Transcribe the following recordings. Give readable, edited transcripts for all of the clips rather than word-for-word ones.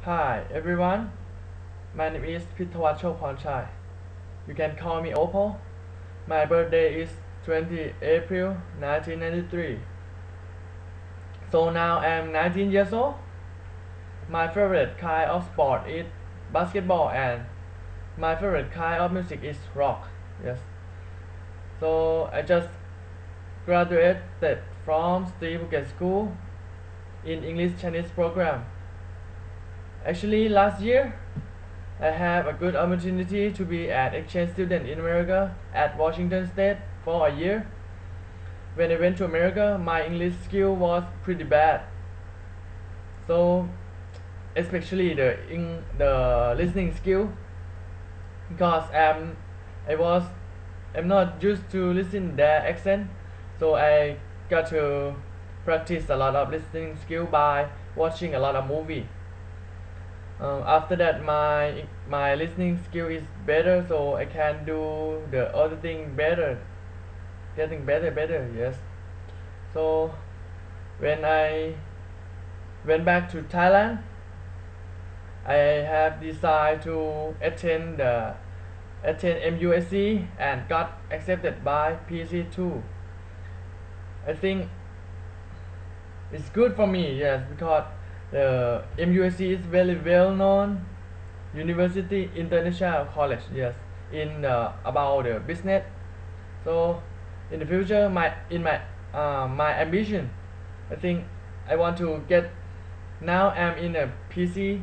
Hi everyone, my name is Pitawat Chokpanchai. You can call me Opal. My birthday is 20 April 1993. So now I'm 19 years old. My favorite kind of sport is basketball and my favorite kind of music is rock. Yes. So I just graduated from Steve Phuket School in English Chinese program. Actually last year I have a good opportunity to be an exchange student in America at Washington State for a year. When I went to America, my English skill was pretty bad. So, especially the listening skill, because I was I'm not used to listen their accent, so I got to practice a lot of listening skill by watching a lot of movie. After that, my listening skill is better, so I can do the other thing better, getting better. Yes. So when I went back to Thailand, I have decided to attend MUSC and got accepted by PC2. I think it's good for me, yes, because the MUSC is very well known University International College, yes, in about the business. So in the future, my ambition, I think I want to get. Now I'm in a PC,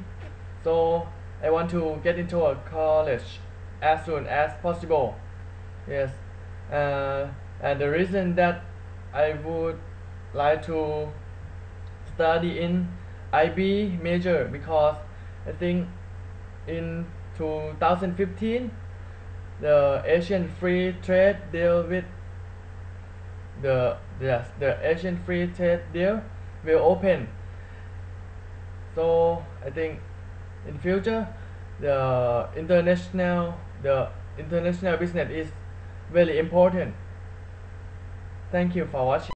so I want to get into a college as soon as possible. Yes, uh, and the reason that I would like to study in IB major because I think in 2015 the Asian Free Trade Deal with the Asian Free Trade Deal will open. So I think in future the international business is very important. Thank you for watching.